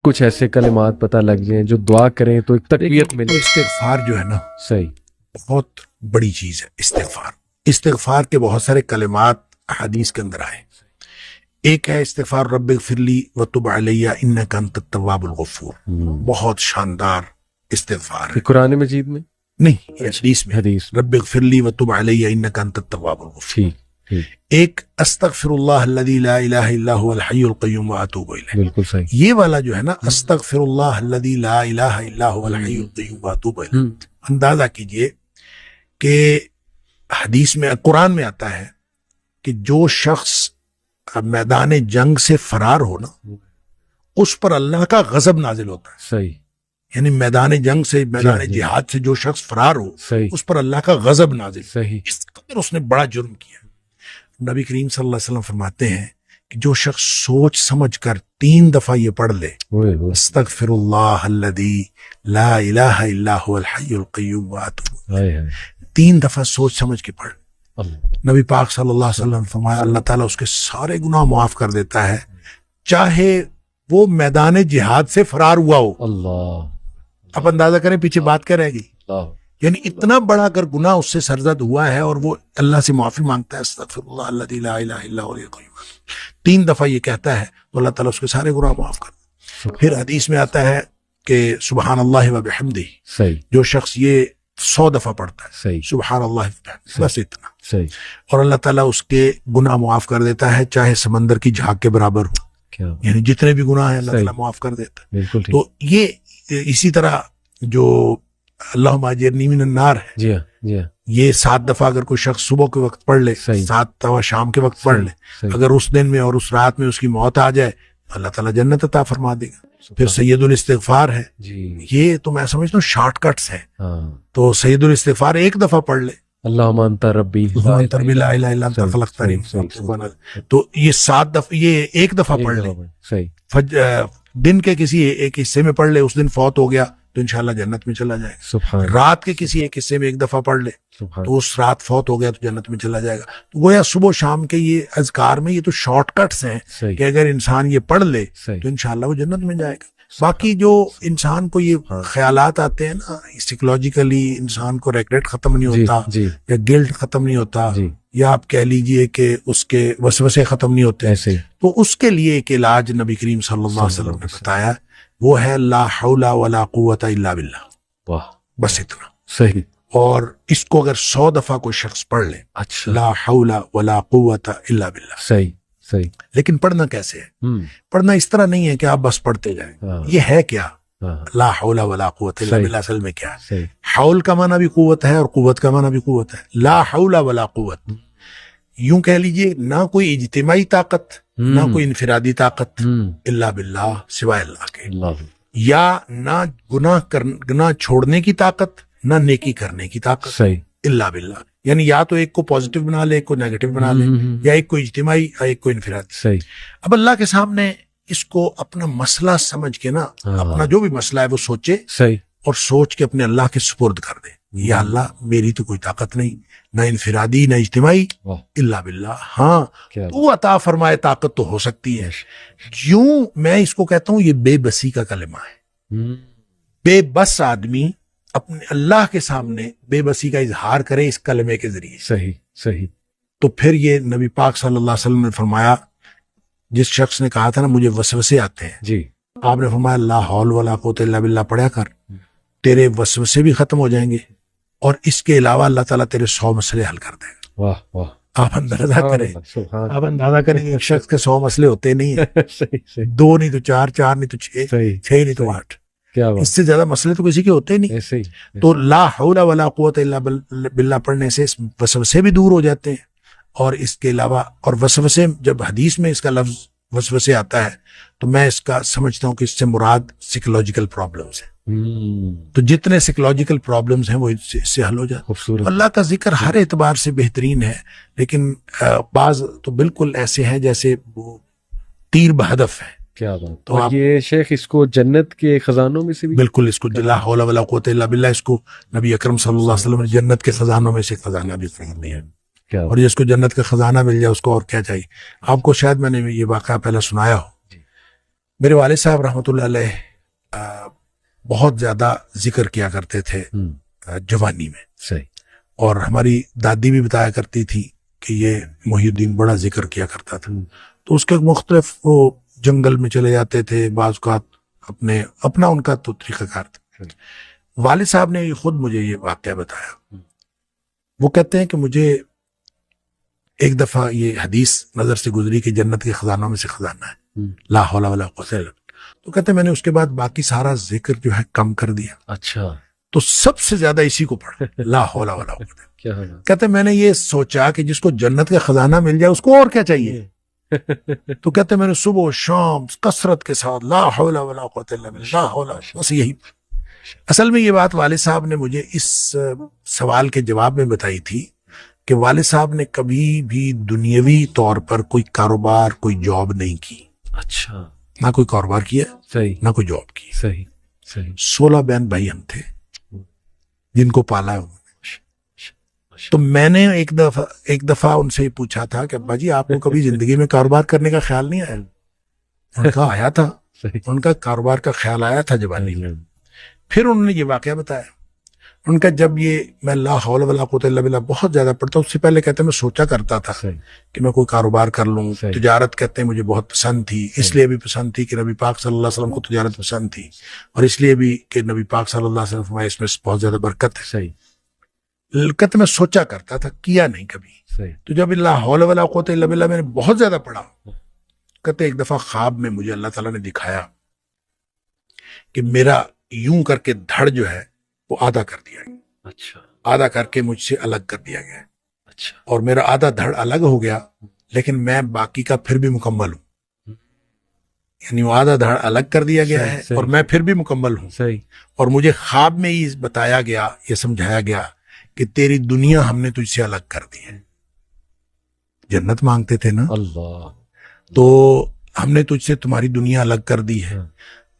کچھ ایسے کلمات پتہ لگ جائیں جو دعا کریں تو ایک تقویت ملے. استغفار جو ہے نا صحیح بہت بڑی چیز ہے. استغفار کے بہت سارے کلمات حدیث کے اندر آئے. ایک ہے استغفار رب اغفر لی وتب علی انک انت التواب الغفور. بہت شاندار استغفار ہے. قرآن مجید میں نہیں، یہ حدیث میں. حدیث رب اغفر لی وتب علی انک انت التواب الغفور. ٹھیک. ایک استغفر اللہ الذی لا الہ الا هو الحی القیوم واتوب الیہ. بالکل صحیح. یہ والا جو ہے نا استغفر اللہ الذی لا الہ الا هو الحی القیوم واتوب الیہ. اندازہ کیجئے کہ حدیث میں قرآن میں آتا ہے کہ جو شخص میدان جنگ سے فرار ہو نا اس پر اللہ کا غضب نازل ہوتا ہے. صحیح. یعنی میدان جنگ سے، میدان جہاد سے جو شخص فرار ہو صحیح. اس پر اللہ کا غضب نازل. صحیح. اس قدر اس نے بڑا جرم کیا. نبی کریم صلی اللہ علیہ وسلم فرماتے ہیں کہ جو شخص سوچ سمجھ کر 3 دفعہ یہ پڑھ لے استغفر اللہ الذی لا الہ الا هو الحی القیوم واتوب، 3 دفعہ سوچ سمجھ کے پڑھ. نبی پاک صلی اللہ علیہ وسلم فرمایا اللہ تعالیٰ اس کے سارے گناہ معاف کر دیتا ہے چاہے وہ میدان جہاد سے فرار ہوا ہو. اللہ. آپ اندازہ کریں پیچھے بات کیا رہے گی. یعنی اتنا بڑا اگر گناہ اس سے سرزد ہوا ہے اور وہ اللہ سے معافی مانگتا ہے استغفر اللہ الذی لا الہ الا هو الحی القیوم، 3 دفعہ یہ کہتا ہے تو اللہ تعالیٰ اس کے سارے گناہ معاف کر دیتا. پھر حدیث میں آتا ہے کہ سبحان اللہ و بحمدہ، صحیح. جو شخص یہ 100 دفعہ پڑھتا ہے صحیح. سبحان اللہ وبحمدہ، بس اتنا. صحیح. اور اللہ تعالیٰ اس کے گناہ معاف کر دیتا ہے چاہے سمندر کی جھاگ کے برابر ہو. کیا یعنی جتنے بھی گناہ ہیں اللہ تعالیٰ معاف کر دیتا ہے. بالکل ٹھیک. تو یہ اسی طرح جو اللہم اجرنی من النار ہے، جی ہاں جی ہاں، یہ 7 دفعہ اگر کوئی شخص صبح کے وقت پڑھ لے، 7 دفعہ شام کے وقت پڑھ لے، اگر اس دن میں اور اس رات میں اس کی موت آ جائے اللہ تعالیٰ جنت عطا فرما دے گا. پھر سید الاستغفار ہے. یہ تو میں سمجھتا ہوں شارٹ کٹس ہیں. تو سید الاستغفار 1 دفعہ پڑھ لے اللہم انت ربی لا الہ الا انت خلقتنی، تو یہ 7 دفعہ، یہ 1 دفعہ پڑھ لے. صحیح. دن کے کسی ایک حصے میں پڑھ لے، اس دن فوت ہو گیا تو انشاءاللہ جنت میں چلا جائے گا. رات کے کسی ایک حصے میں 1 دفعہ پڑھ لے تو اس رات فوت ہو گیا تو جنت میں چلا جائے گا. تو گویا صبح شام کے یہ اذکار میں یہ تو شارٹ کٹس ہیں کہ اگر انسان یہ پڑھ لے تو انشاءاللہ وہ جنت میں جائے گا. باقی جو انسان کو یہ خیالات آتے ہیں نا سائیکولوجیکلی، انسان کو ریگریٹ ختم نہیں ہوتا یا گلٹ ختم نہیں ہوتا یا آپ کہہ لیجئے کہ اس کے وسوسے ختم نہیں ہوتے، تو اس کے لیے ایک علاج نبی کریم صلی اللہ علیہ وسلم نے بتایا، وہ ہے لا حول ولا قوت الا باللہ. بس اتنا. صحیح. اور اس کو اگر 100 دفعہ کوئی شخص پڑھ لے، اچھا، لا حول ولا قوت الا باللہ. صحیح صحیح. لیکن پڑھنا کیسے ہے؟ پڑھنا اس طرح نہیں ہے کہ آپ بس پڑھتے جائیں. یہ ہے کیا لا حول ولا قوت الا باللہ؟ اصل میں کیا ہے؟ حول کا معنی بھی قوت ہے اور قوت کا معنی بھی قوت ہے. لا حول ولا قوت، یوں کہہ لیجئے نہ کوئی اجتماعی طاقت نہ کوئی انفرادی طاقت الا باللہ، سوائے اللہ کے. یا نہ گناہ چھوڑنے کی طاقت نہ نیکی کرنے کی طاقت الا باللہ. یعنی یا تو ایک کو پازیٹیو بنا لے، ایک کو نیگیٹو بنا لے، یا ایک کو اجتماعی یا ایک کو انفرادی. اب اللہ کے سامنے اس کو اپنا مسئلہ سمجھ کے نا، اپنا جو بھی مسئلہ ہے وہ سوچے اور سوچ کے اپنے اللہ کے سپرد کر دے. یا اللہ میری تو کوئی طاقت نہیں، نہ انفرادی نہ اجتماعی، الا باللہ. ہاں تو عطا فرمائے طاقت تو ہو سکتی ہے. کیوں میں اس کو کہتا ہوں یہ بے بسی کا کلمہ ہے. بے بس آدمی اپنے اللہ کے سامنے بے بسی کا اظہار کرے اس کلمے کے ذریعے. صحیح صحیح. تو پھر یہ نبی پاک صلی اللہ علیہ وسلم نے فرمایا، جس شخص نے کہا تھا نا مجھے وسوسے آتے ہیں، جی آپ نے فرمایا لا حول ولا قوت الا باللہ پڑھا کر، تیرے وسوسے بھی ختم ہو جائیں گے اور اس کے علاوہ اللہ تعالیٰ تیرے 100 مسئلے حل کر دے گا. واہ واہ. آپ اندازہ کریں ایک شخص کے 100 مسئلے ہوتے نہیں ہیں. 2 نہیں تو 4، 4 نہیں تو 6، 6 نہیں تو 8. اس سے زیادہ مسئلے تو کسی کے ہوتے ہی نہیں. تو لا حول ولا قوت الا باللہ پڑھنے سے وسوسے بھی دور ہو جاتے ہیں. اور اس کے علاوہ، اور وسوسے جب حدیث میں اس کا لفظ وسوسے آتا ہے تو میں اس کا سمجھتا ہوں کہ اس سے مراد سائیکولوجیکل پرابلمز ہیں. تو جتنے سائیکولوجیکل پرابلمز ہیں وہ اس سے حل ہو جاتے ہیں. اللہ کا ذکر ہر اعتبار سے بہترین ہے، لیکن بعض تو بالکل ایسے ہیں جیسے وہ تیر بہدف ہے. کیا بات. تو یہ شیخ اس کو جنت کے خزانوں میں سے بھی بالکل، اس کو لا حول ولا قوت الا باللہ، اس کو نبی اکرم صلی اللہ علیہ وسلم نے جنت کے خزانوں میں سے خزانہ بھی قرار دیا. اور جس کو جنت کا خزانہ مل جائے اس کو اور کیا چاہیے. آپ کو شاید میں نے یہ واقعہ پہلے سنایا ہو. میرے والد صاحب رحمۃ اللہ علیہ بہت زیادہ ذکر کیا کرتے تھے جوانی میں. صحیح. اور ہماری دادی بھی بتایا کرتی تھی کہ یہ محی الدین بڑا ذکر کیا کرتا تھا. تو اس کے مختلف وہ جنگل میں چلے جاتے تھے بعض اوقات، اپنا ان کا تو طریقہ کار تھا. والد صاحب نے خود مجھے یہ واقعہ بتایا. وہ کہتے ہیں کہ مجھے ایک دفعہ یہ حدیث نظر سے گزری کہ جنت کے خزانوں میں سے خزانہ ہے لا حول ولا قوت الا باللہ. تو کہتے ہیں میں نے اس کے بعد باقی سارا ذکر جو ہے کم کر دیا. اچھا. تو سب سے زیادہ اسی کو پڑھا لا حول ولا قوت. کیا کہتے ہیں میں نے یہ سوچا کہ جس کو جنت کا خزانہ مل جائے اس کو اور کیا چاہیے. تو کہتے ہیں میں نے صبح و شام کثرت کے ساتھ لا حول ولا قوت الا باللہ لا حول، بس یہی. اصل میں یہ بات والد صاحب نے مجھے اس سوال کے جواب میں بتائی تھی کہ والد صاحب نے کبھی بھی دنیاوی طور پر کوئی کاروبار، کوئی جاب نہیں کی. اچھا. نہ کوئی کاروبار کیا، صحیح، نہ کوئی جاب کی. صحیح صحیح. 16 بہن بھائی ہم تھے جن کو پالا ہے انہوں نے. تو میں نے ایک دفعہ ان سے پوچھا تھا کہ ابا جی آپ کو کبھی زندگی میں کاروبار کرنے کا خیال نہیں آیا؟ ان کا آیا تھا، ان کا کاروبار کا خیال آیا تھا جوانی میں. پھر انہوں نے یہ واقعہ بتایا ان کا، جب یہ میں لا حول ولا قوت الا باللہ بہت زیادہ پڑھتا ہوں، اس سے پہلے کہتے ہیں میں سوچا کرتا تھا کہ میں کوئی کاروبار کر لوں. تجارت کہتے ہیں مجھے بہت پسند تھی، اس لیے بھی پسند تھی کہ نبی پاک صلی اللہ علیہ وسلم کو تجارت پسند تھی، اور اس لیے بھی کہ نبی پاک صلی اللہ علیہ وسلم فرمایا اس میں بہت زیادہ برکت ہے. کہتے میں سوچا کرتا تھا، کیا نہیں کبھی. تو جب لا حول ولا قوت الا باللہ میں نے بہت زیادہ پڑھا، کہتے ایک دفعہ خواب میں مجھے اللہ تعالیٰ نے دکھایا کہ میرا یوں کر کے دھڑ جو ہے وہ آدھا کر دیا گیا. اچھا. آدھا کر کے مجھ سے الگ کر دیا گیا. اچھا. اور میرا آدھا دھڑ الگ ہو گیا لیکن میں باقی کا پھر بھی مکمل ہوں. یعنی وہ آدھا دھڑ الگ کر دیا گیا ہے اور میں پھر بھی مکمل ہوں. صحیح. اور مجھے خواب میں ہی بتایا گیا، یہ سمجھایا گیا کہ تیری دنیا ہم نے تجھ سے الگ کر دی ہے. جنت مانگتے تھے نا اللہ، تو ہم نے تجھ سے تمہاری دنیا الگ کر دی ہے.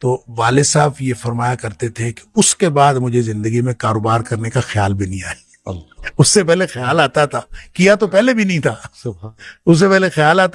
تو والد صاحب یہ فرمایا کرتے تھے کہ اس کے بعد مجھے زندگی میں کاروبار کرنے کا خیال بھی نہیں آیا. اس سے پہلے خیال آتا تھا، کیا تو پہلے بھی نہیں تھا، اس سے پہلے خیال آتا